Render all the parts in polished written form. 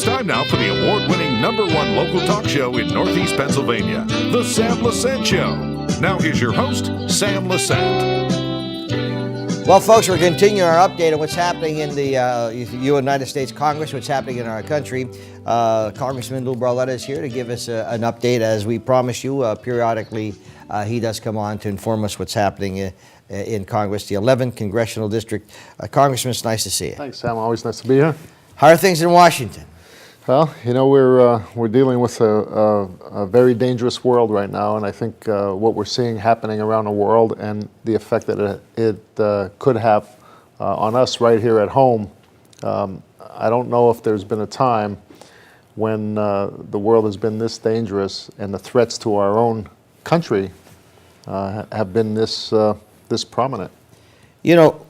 time now for the award-winning #1 local talk show in Northeast Pennsylvania, The Sam Lesante Show. Now here's your host, Sam Lesante. Well, folks, we're continuing our update on what's happening in the United States Congress, what's happening in our country. Congressman Lou Barletta is here to give us an update. As we promised you, periodically he does come on to inform us what's happening in Congress, the 11th Congressional District. Congressman, it's nice to see you. Thanks, Sam. Always nice to be here. How are things in Washington? Well, you know, we're dealing with a very dangerous world right now, and I think what we're seeing happening around the world and the effect that it could have on us right here at home. I don't know if there's been a time when the world has been this dangerous and the threats to our own country have been this prominent. You know,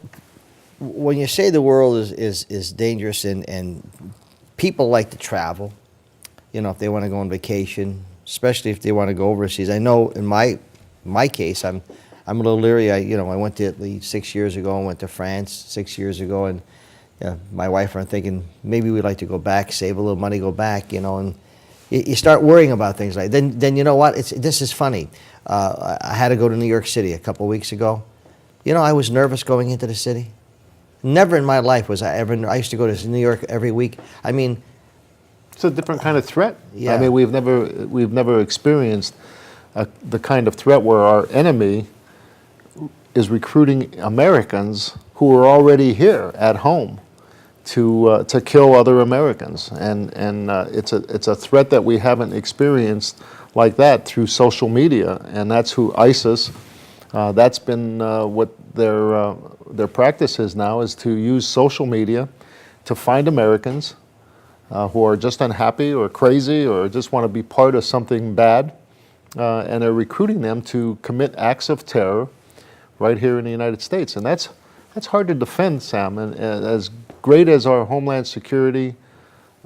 when you say the world is dangerous and people like to travel, you know, if they want to go on vacation, especially if they want to go overseas. I know in my case, I'm a little leery. I went to Italy 6 years ago and went to France 6 years ago, and my wife and I are thinking maybe we'd like to go back, save a little money, go back, and you start worrying about things like that. Then you know what? This is funny. I had to go to New York City a couple weeks ago. You know, I was nervous going into the city. Never in my life was I ever. I used to go to New York every week. I mean, it's a different kind of threat. Yeah. I mean, we've never experienced the kind of threat where our enemy is recruiting Americans who are already here at home to kill other Americans, and it's a threat that we haven't experienced like that through social media, and that's who ISIS. That's been what their practice is now, is to use social media to find Americans who are just unhappy or crazy or just want to be part of something bad, and they're recruiting them to commit acts of terror right here in the United States. And that's hard to defend, Sam. And as great as our Homeland Security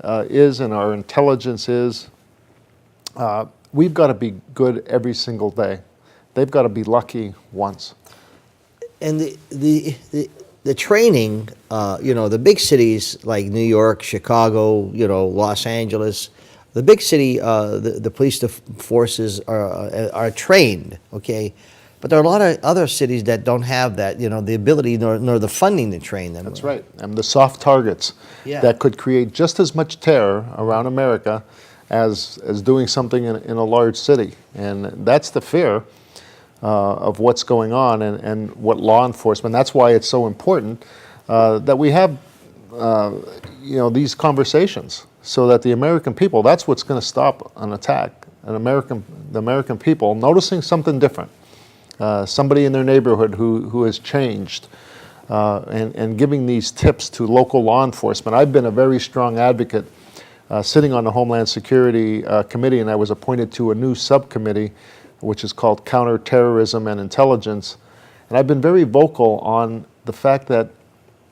is and our intelligence is, we've got to be good every single day. They've got to be lucky once. And the training, the big cities like New York, Chicago, Los Angeles, the big city, the police forces are trained, okay? But there are a lot of other cities that don't have that, the ability nor the funding to train them. That's right. And the soft targets that could create just as much terror around America as doing something in a large city. And that's the fear of what's going on and what law enforcement. That's why it's so important that we have these conversations, so that the American people, that's what's going to stop an attack. The American people noticing something different, somebody in their neighborhood who has changed, and giving these tips to local law enforcement. I've been a very strong advocate sitting on the Homeland Security Committee, and I was appointed to a new subcommittee which is called Counterterrorism and Intelligence. And I've been very vocal on the fact that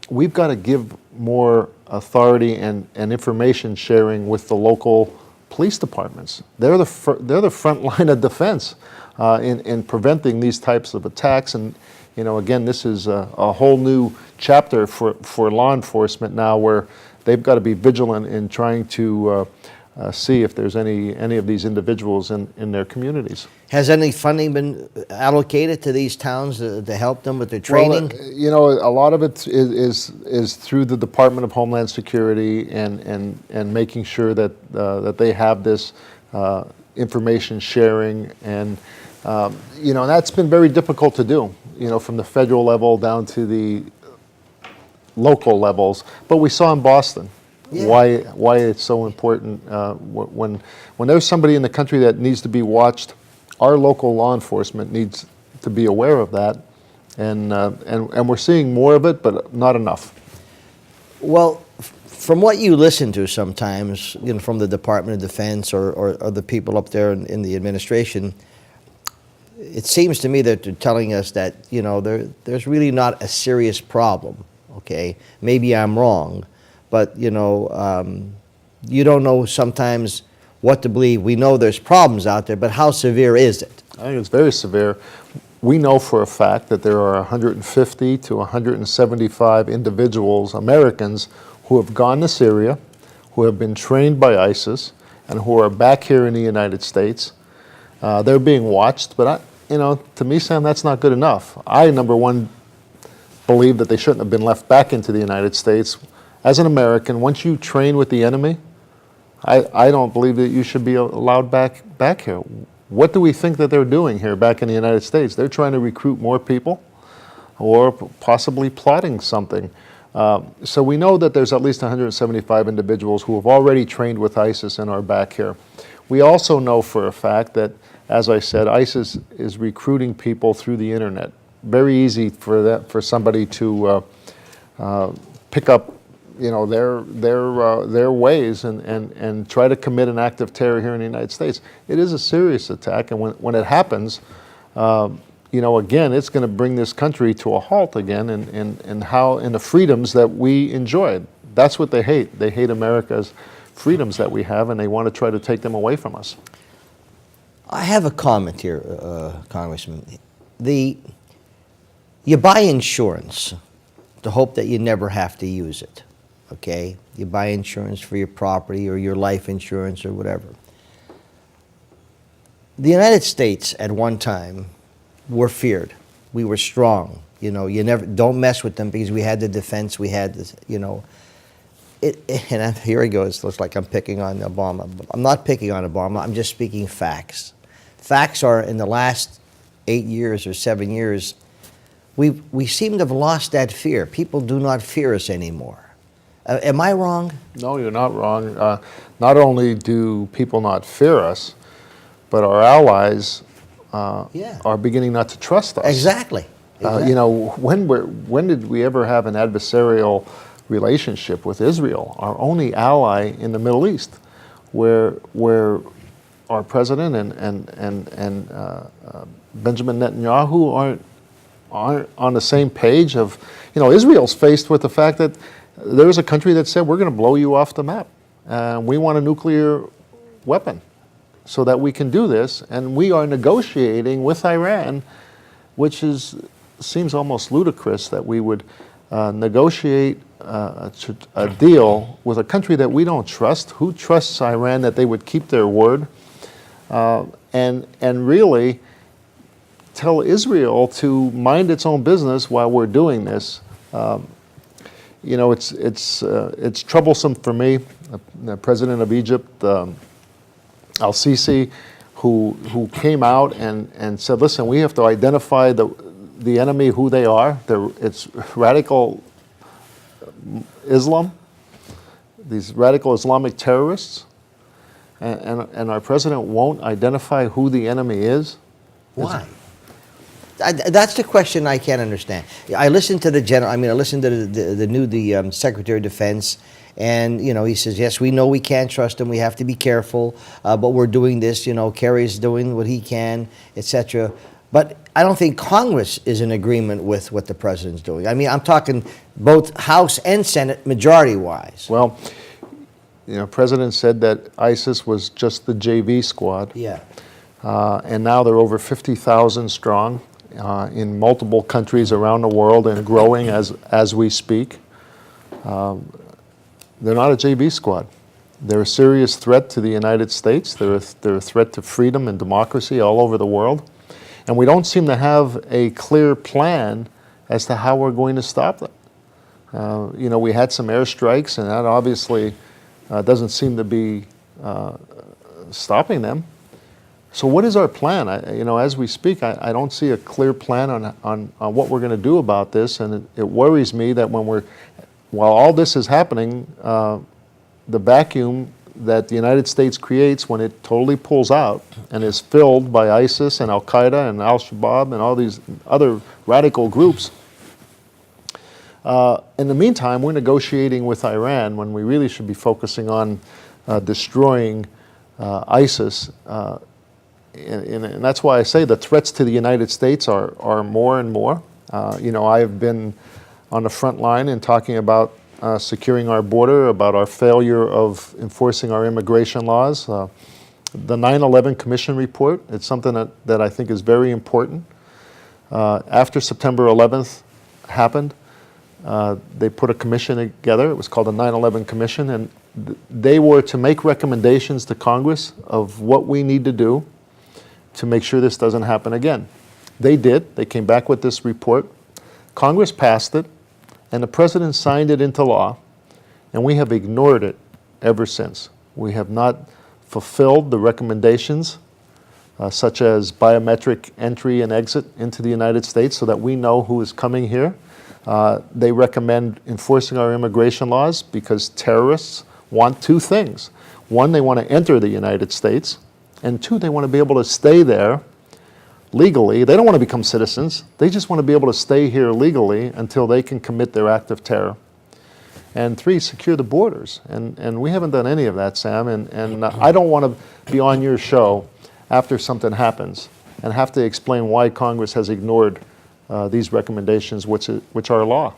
we've got to give more authority and information sharing with the local police departments. They're the front line of defense in preventing these types of attacks. And again, this is a whole new chapter for law enforcement now, where they've got to be vigilant in trying to see if there's any of these individuals in their communities. Has any funding been allocated to these towns to help them with their training? Well, a lot of it is through the Department of Homeland Security and making sure that they have this information sharing, and that's been very difficult to do. From the federal level down to the local levels. But we saw in Boston. Yeah. Why it's so important when there's somebody in the country that needs to be watched. Our local law enforcement needs to be aware of that, and we're seeing more of it, but not enough. Well, from what you listen to sometimes, from the Department of Defense or the people up there in the administration, it seems to me that they're telling us that there's really not a serious problem. Okay, maybe I'm wrong. But, you don't know sometimes what to believe. We know there's problems out there, but how severe is it? I think it's very severe. We know for a fact that there are 150 to 175 individuals, Americans, who have gone to Syria, who have been trained by ISIS and who are back here in the United States. They're being watched, but to me, Sam, that's not good enough. I, number one, believe that they shouldn't have been left back into the United States. As an American, once you train with the enemy, I don't believe that you should be allowed back here. What do we think that they're doing here back in the United States? They're trying to recruit more people or possibly plotting something. So we know that there's at least 175 individuals who have already trained with ISIS and are back here. We also know for a fact that, as I said, ISIS is recruiting people through the internet. Very easy for somebody to pick up, their ways and try to commit an act of terror here in the United States. It is a serious attack, and when it happens, again, it's going to bring this country to a halt again, and the freedoms that we enjoyed. That's what they hate. They hate America's freedoms that we have, and they want to try to take them away from us. I have a comment here, Congressman. You buy insurance to hope that you never have to use it, okay? You buy insurance for your property or your life insurance or whatever. The United States at one time were feared. We were strong. You never don't mess with them because we had the defense. We had this, and here he goes. It looks like I'm picking on Obama. I'm not picking on Obama. I'm just speaking facts. Facts are in the last 8 years or 7 years, we seem to have lost that fear. People do not fear us anymore. Am I wrong? No, you're not wrong. Not only do people not fear us, but our allies are beginning not to trust us. Exactly. When did we ever have an adversarial relationship with Israel, our only ally in the Middle East, where our president and Benjamin Netanyahu aren't on the same page of, Israel's faced with the fact that there's a country that said, we're going to blow you off the map. We want a nuclear weapon so that we can do this. And we are negotiating with Iran, which seems almost ludicrous that we would negotiate a deal with a country that we don't trust. Who trusts Iran that they would keep their word? And really tell Israel to mind its own business while we're doing this. It's troublesome for me. The president of Egypt, Al-Sisi, who came out and said, listen, we have to identify the enemy, who they are. It's radical Islam, these radical Islamic terrorists, and our president won't identify who the enemy is. Why? That's the question I can't understand. I listened to the general. I listened to the new Secretary of Defense, and he says, yes, we know we can't trust him. We have to be careful, but we're doing this. Kerry's doing what he can, etc. But I don't think Congress is in agreement with what the president's doing. I'm talking both House and Senate majority-wise. Well, President said that ISIS was just the JV squad. Yeah. And now they're over 50,000 strong in multiple countries around the world and growing as we speak. They're not a JV squad. They're a serious threat to the United States. They're a threat to freedom and democracy all over the world. And we don't seem to have a clear plan as to how we're going to stop them. We had some airstrikes, and that obviously doesn't seem to be stopping them. So what is our plan? As we speak, I don't see a clear plan on what we're going to do about this, and it worries me that while all this is happening, the vacuum that the United States creates when it totally pulls out and is filled by ISIS and Al-Qaeda and Al-Shabaab and all these other radical groups. In the meantime, we're negotiating with Iran when we really should be focusing on destroying ISIS. And that's why I say the threats to the United States are more and more. I have been on the front line in talking about securing our border, about our failure of enforcing our immigration laws. The 9/11 Commission report, it's something that I think is very important. After September 11th happened, They put a commission together. It was called the 9/11 Commission, and they were to make recommendations to Congress of what we need to do to make sure this doesn't happen again. They did. They came back with this report. Congress passed it, and the president signed it into law, and we have ignored it ever since. We have not fulfilled the recommendations, such as biometric entry and exit into the United States so that we know who is coming here. They recommend enforcing our immigration laws because terrorists want two things. One, they want to enter the United States, and two, they want to be able to stay there legally. They don't want to become citizens. They just want to be able to stay here legally until they can commit their act of terror. And three, secure the borders. And we haven't done any of that, Sam, and I don't want to be on your show after something happens and have to explain why Congress has ignored these recommendations, which are law.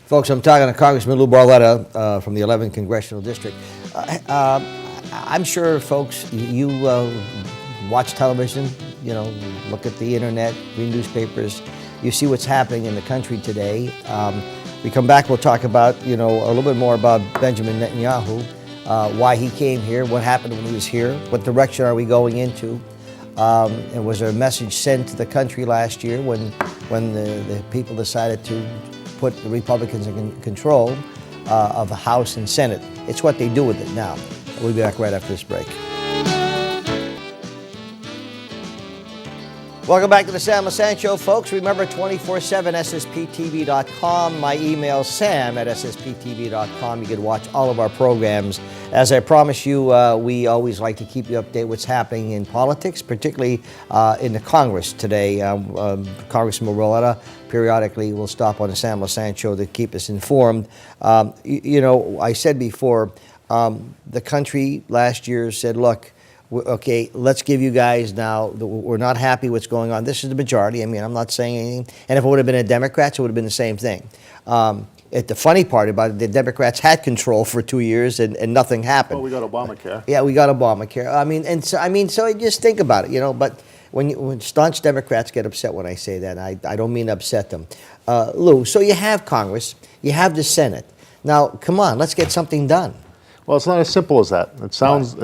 Folks, I'm talking to Congressman Lou Barletta from the 11th Congressional District. I'm sure, folks, you watch television, look at the internet, read newspapers. You see what's happening in the country today. We come back, we'll talk about, a little bit more about Benjamin Netanyahu, why he came here, what happened when he was here, what direction are we going into. And was there a message sent to the country last year when the people decided to put the Republicans in control of the House and Senate? It's what they do with it now. We'll be back right after this break. Welcome back to the Sam Lesante Show, folks. Remember, 24/7 SSPTV.com. My email, sam@SSPTV.com. You can watch all of our programs. As I promised you, we always like to keep you updated what's happening in politics, particularly in the Congress today. Congressman Barletta periodically will stop on the Sam Lesante Show to keep us informed. I said before, the country last year said, look, okay, let's give you guys now, we're not happy what's going on. This is the majority. I mean, I'm not saying anything. And if it would have been a Democrats, it would have been the same thing. The funny part about it, the Democrats had control for 2 years and nothing happened. Well, we got Obamacare. Yeah, we got Obamacare. So just think about it, but when staunch Democrats get upset when I say that, I don't mean to upset them. Lou, so you have Congress, you have the Senate. Now, come on, let's get something done. Well, it's not as simple as that. It sounds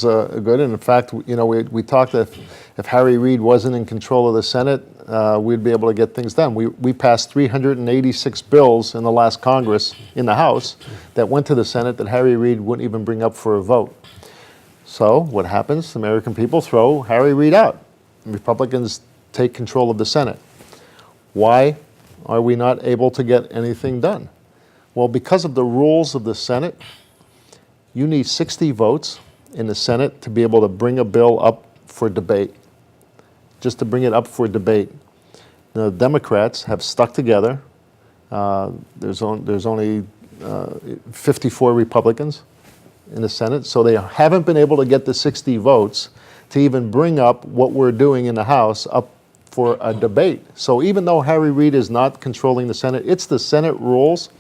good, and in fact, we talked that if Harry Reid wasn't in control of the Senate, we'd be able to get things done. We passed 386 bills in the last Congress in the House that went to the Senate that Harry Reid wouldn't even bring up for a vote. So what happens? The American people throw Harry Reid out. Republicans take control of the Senate. Why are we not able to get anything done? Well, because of the rules of the Senate. You need 60 votes in the Senate to be able to bring a bill up for debate, just to bring it up for debate. The Democrats have stuck together. There's only 54 Republicans in the Senate, so they haven't been able to get the 60 votes to even bring up what we're doing in the House up for a debate. So even though Harry Reid is not controlling the Senate, it's the Senate rules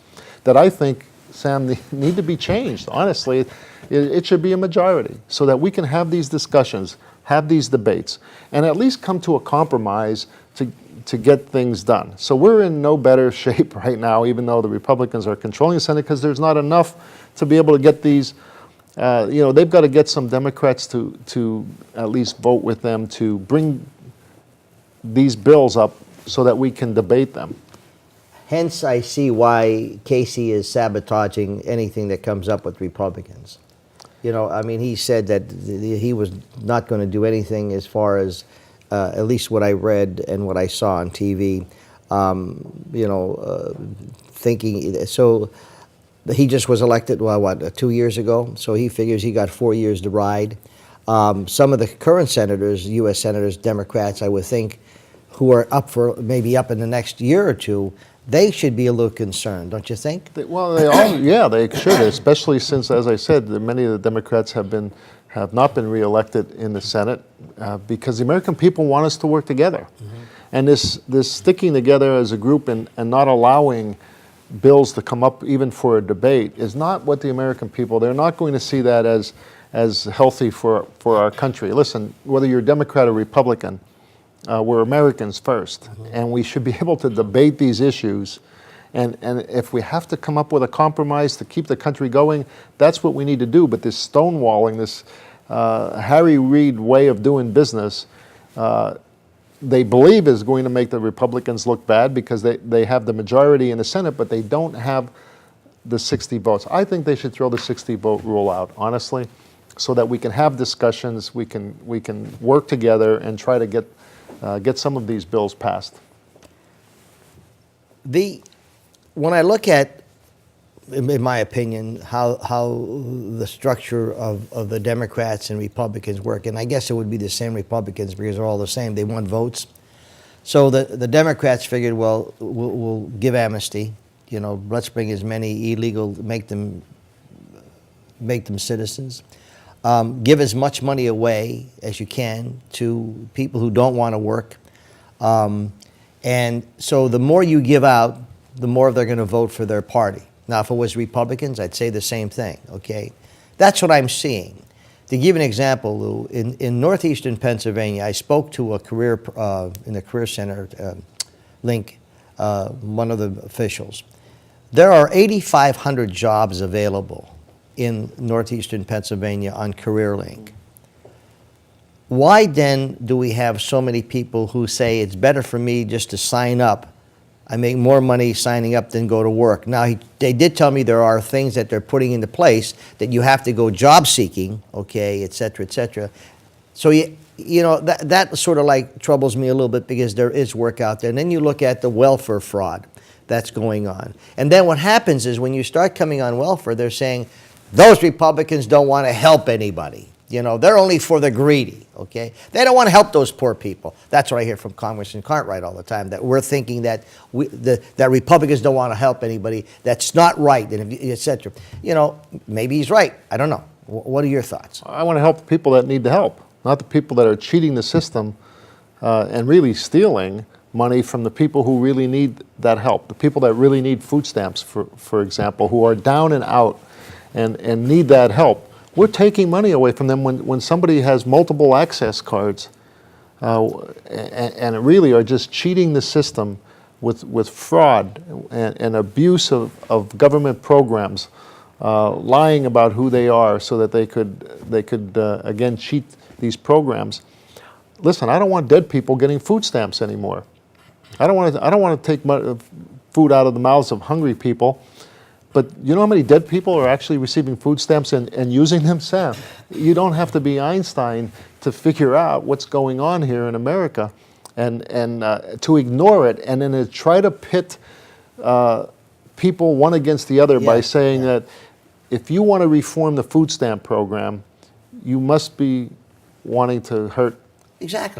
that I think, Sam, they need to be changed. Honestly, it should be a majority so that we can have these discussions, have these debates, and at least come to a compromise to get things done. So we're in no better shape right now, even though the Republicans are controlling the Senate, because there's not enough to be able to get these, they've got to get some Democrats to at least vote with them to bring these bills up so that we can debate them. Hence, I see why Casey is sabotaging anything that comes up with Republicans. He said that he was not going to do anything as far as, at least what I read and what I saw on TV, thinking, so he just was elected, 2 years ago? So he figures he got 4 years to ride. Some of the current senators, U.S. senators, Democrats, I would think, who are maybe up in the next year or two, they should be a little concerned, don't you think? Well, they should, especially since, as I said, many of the Democrats have not been reelected in the Senate because the American people want us to work together. Mm-hmm. And this sticking together as a group and not allowing bills to come up even for a debate is not what the American people, they're not going to see that as healthy for our country. Listen, whether you're Democrat or Republican, we're Americans first, and we should be able to debate these issues And if we have to come up with a compromise to keep the country going, that's what we need to do. But this stonewalling, this Harry Reid way of doing business, they believe is going to make the Republicans look bad because they have the majority in the Senate, but they don't have the 60 votes. I think they should throw the 60 vote rule out, honestly, so that we can have discussions, we can work together and try to get some of these bills passed. When I look at, in my opinion, how the structure of the Democrats and Republicans work, and I guess it would be the same Republicans because they're all the same. They want votes. So the Democrats figured, well, we'll give amnesty. You know, let's bring as many illegal, make them citizens. Give as much money away as you can to people who don't want to work. And so the more you give out, the more they're going to vote for their party. Now, if it was Republicans, I'd say the same thing, okay? That's what I'm seeing. To give an example, Lou, in northeastern Pennsylvania, I spoke to a career, in the Career Center link, one of the officials. There are 8,500 jobs available in northeastern Pennsylvania on CareerLink. Why then do we have so many people who say it's better for me just to sign up? I make more money signing up than go to work. Now, they did tell me there are things that they're putting into place that you have to go job seeking, okay, et cetera, et cetera. So, you know, that sort of like troubles me a little bit because there is work out there. And then you look at the welfare fraud that's going on. And then what happens is when you start coming on welfare, they're saying, those Republicans don't want to help anybody. You know, they're only for the greedy, okay? They don't want to help those poor people. That's what I hear from Congressman Cartwright all the time, that we're thinking that that Republicans don't want to help anybody. That's not right, and et cetera. You know, maybe he's right. I don't know. What are your thoughts? I want to help the people that need the help, not the people that are cheating the system and really stealing money from the people who really need that help, the people that really need food stamps, for example, who are down and out and need that help. We're taking money away from them when somebody has multiple access cards and really are just cheating the system with fraud and abuse of government programs, lying about who they are so that they could again cheat these programs. Listen, I don't want dead people getting food stamps anymore. I don't want to take food out of the mouths of hungry people. But you know how many dead people are actually receiving food stamps and using them, Sam? You don't have to be Einstein to figure out what's going on here in America and to ignore it and then to try to pit people one against the other by saying that if you want to reform the food stamp program, you must be wanting to hurt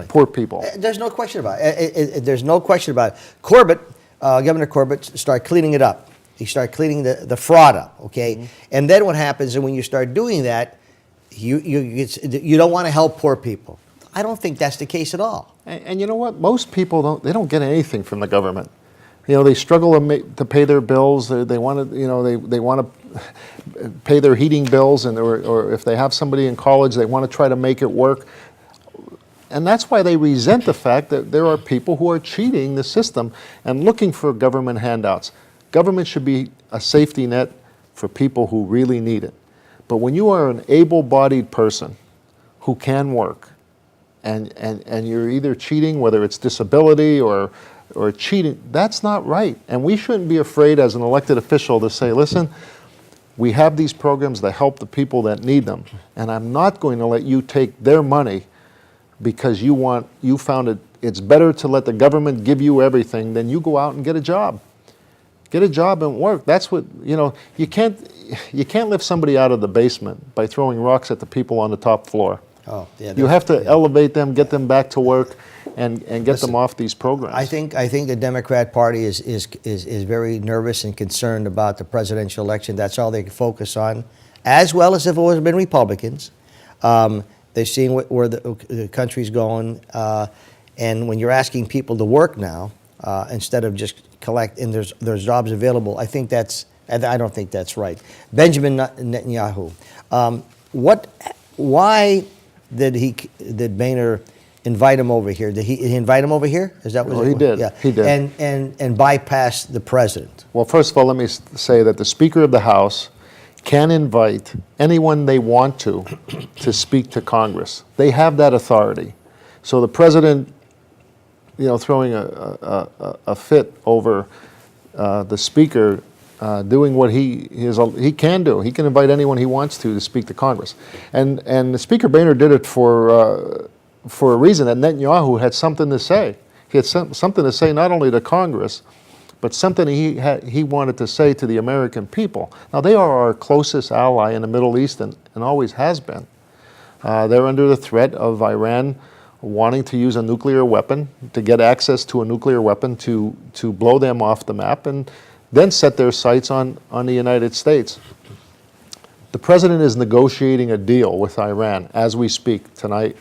poor people. There's no question about it. There's no question about it. Governor Corbett started cleaning it up. You start cleaning the fraud up, okay? Mm-hmm. And then what happens is when you start doing that, you don't want to help poor people. I don't think that's the case at all. And you know what? Most people don't get anything from the government. You know, they struggle to pay their bills. They want to, you know, they want to pay their heating bills, or if they have somebody in college, they want to try to make it work. And that's why they resent the fact that there are people who are cheating the system and looking for government handouts. Government should be a safety net for people who really need it. But when you are an able-bodied person who can work, and you're either cheating, whether it's disability or cheating, that's not right. And we shouldn't be afraid as an elected official to say, listen, we have these programs that help the people that need them, and I'm not going to let you take their money because you found it's better to let the government give you everything than you go out and get a job. Get a job and work. That's what, you know, you can't lift somebody out of the basement by throwing rocks at the people on the top floor. Oh, yeah. You have to elevate them, get them back to work, and get them off these programs. I think the Democrat Party is very nervous and concerned about the presidential election. That's all they can focus on, as well as if it would have been Republicans. They're seeing where the country's going, and when you're asking people to work now instead of just collect, and there's jobs available, I don't think that's right. Benjamin Netanyahu, why did Boehner invite him over here. Did he invite him over here? Is that what Well, he did. Yeah. He did. And bypass the president. Well, first of all, let me say that the Speaker of the House can invite anyone they want to speak to Congress. They have that authority. So the president, throwing a fit over the Speaker doing what he can do. He can invite anyone he wants to speak to Congress. And the Speaker Boehner did it for a reason, that Netanyahu had something to say. He had something to say not only to Congress, but something he wanted to say to the American people. Now, they are our closest ally in the Middle East and always has been. They're under the threat of Iran wanting to use a nuclear weapon, to get access to a nuclear weapon to blow them off the map and then set their sights on the United States. The president is negotiating a deal with Iran as we speak. Tonight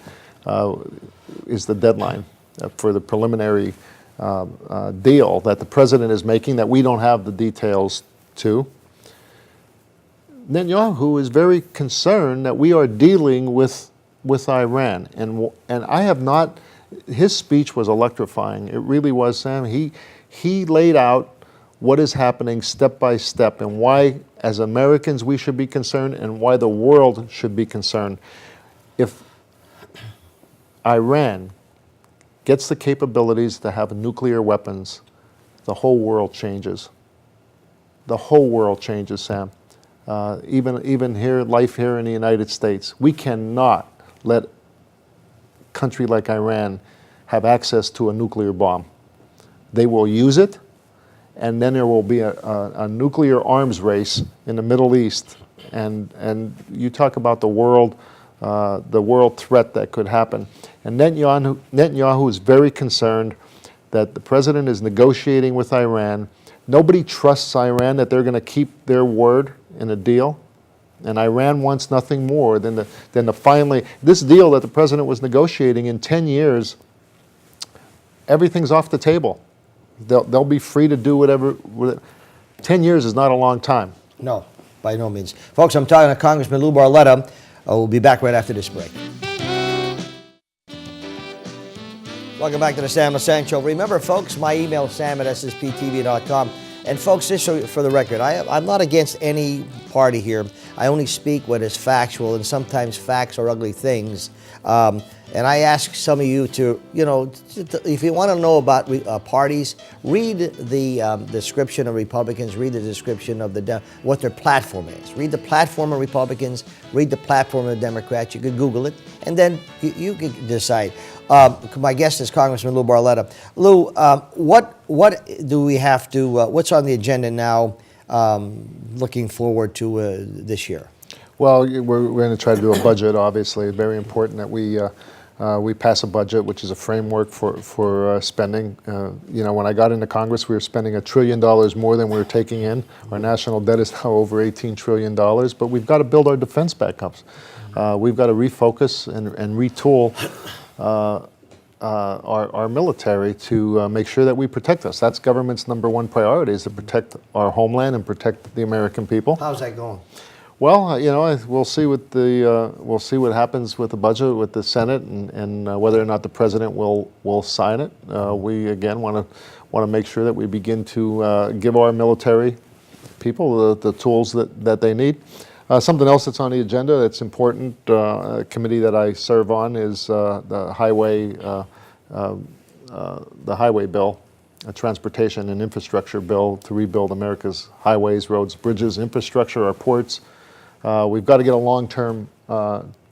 is the deadline for the preliminary deal that the president is making that we don't have the details to. Netanyahu is very concerned that we are dealing with Iran, and I have not. His speech was electrifying. It really was, Sam. He laid out what is happening step by step and why, as Americans, we should be concerned and why the world should be concerned. If Iran gets the capabilities to have nuclear weapons, the whole world changes. The whole world changes, Sam. Even here, life here in the United States. We cannot let a country like Iran have access to a nuclear bomb. They will use it, and then there will be a nuclear arms race in the Middle East. And you talk about the world threat that could happen. And Netanyahu is very concerned that the president is negotiating with Iran. Nobody trusts Iran that they're going to keep their word in a deal. And Iran wants nothing more than the finally, this deal that the president was negotiating in 10 years, everything's off the table. They'll be free to do whatever. 10 years is not a long time. No, by no means. Folks, I'm talking to Congressman Lou Barletta. We'll be back right after this break. Welcome back to the Sam Lesante Show. Remember, folks, my email is sam@ssptv.com. And folks, just for the record, I'm not against any party here. I only speak what is factual, and sometimes facts are ugly things. And I ask some of you to, if you want to know about parties, read the description of Republicans, read the description of what their platform is. Read the platform of Republicans, read the platform of the Democrats. You could Google it, and then you can decide. My guest is Congressman Lou Barletta. Lou, what do we have to, what's on the agenda now looking forward to this year? Well, we're going to try to do a budget, obviously. Very important that we pass a budget, which is a framework for spending. When I got into Congress, we were spending $1 trillion more than we were taking in. Our national debt is now over $18 trillion, but we've got to build our defense back up. We've got to refocus and retool our military to make sure that we protect us. That's government's number one priority, is to protect our homeland and protect the American people. How's that going? Well, we'll see we'll see what happens with the budget with the Senate and whether or not the president will sign it. We again want to make sure that we begin to give our military people the tools that they need. Something else that's on the agenda that's important, a committee that I serve on, is the highway bill, a transportation and infrastructure bill to rebuild America's highways, roads, bridges, infrastructure, our ports. We've got to get a long-term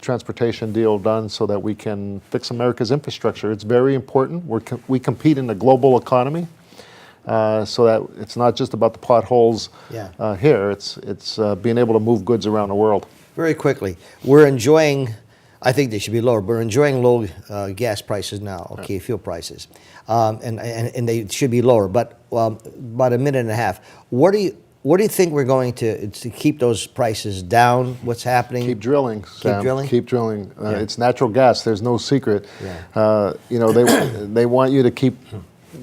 transportation deal done so that we can fix America's infrastructure. It's very important. We compete in the global economy. So that it's not just about the potholes here. It's being able to move goods around the world. Very quickly, we're enjoying, I think they should be lower, but we're enjoying low gas prices now, okay, fuel prices. And they should be lower, but about a minute and a half. What do you think we're going to keep those prices down? What's happening? Keep drilling, Sam. Keep drilling? Keep drilling. It's natural gas. There's no secret. They want you to keep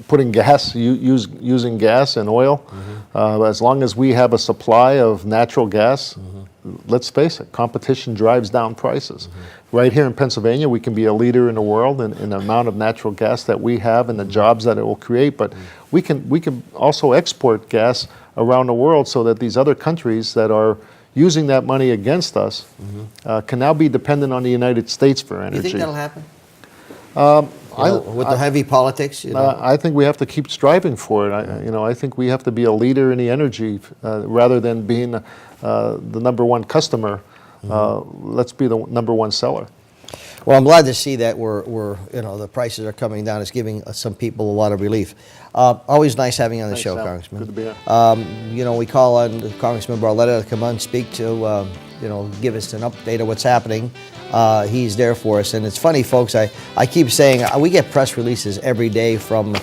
putting gas, using gas and oil. As long as we have a supply of natural gas, let's face it, competition drives down prices. right here in Pennsylvania, we can be a leader in the world in the amount of natural gas that we have and the jobs that it will create. But we can also export gas around the world so that these other countries that are using that money against us can now be dependent on the United States for energy. You think that'll happen? With the heavy politics? I think we have to keep striving for it. I think we have to be a leader in the energy rather than being the number one customer. Let's be the number one seller. Well, I'm glad to see that the prices are coming down. It's giving some people a lot of relief. Always nice having you on the show, Sal. Congressman. Good to be here. We call on Congressman Barletta to come on, speak to, give us an update of what's happening. He's there for us. And it's funny, folks, I keep saying we get press releases every day from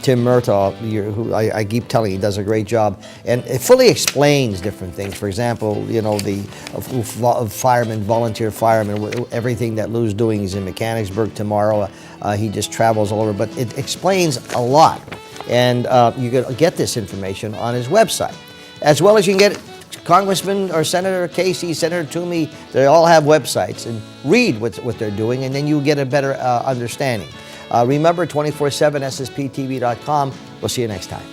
Tim Murtaugh, who I keep telling he does a great job, and it fully explains different things. For example, the firemen, volunteer firemen, everything that Lou's doing. He's in Mechanicsburg tomorrow. He just travels all over, but it explains a lot, and you can get this information on his website, as well as you can get Congressman or Senator Casey, Senator Toomey. They all have websites, and read what they're doing, and then you get a better understanding. Remember, 24/7 SSPTV.com. We'll see you next time.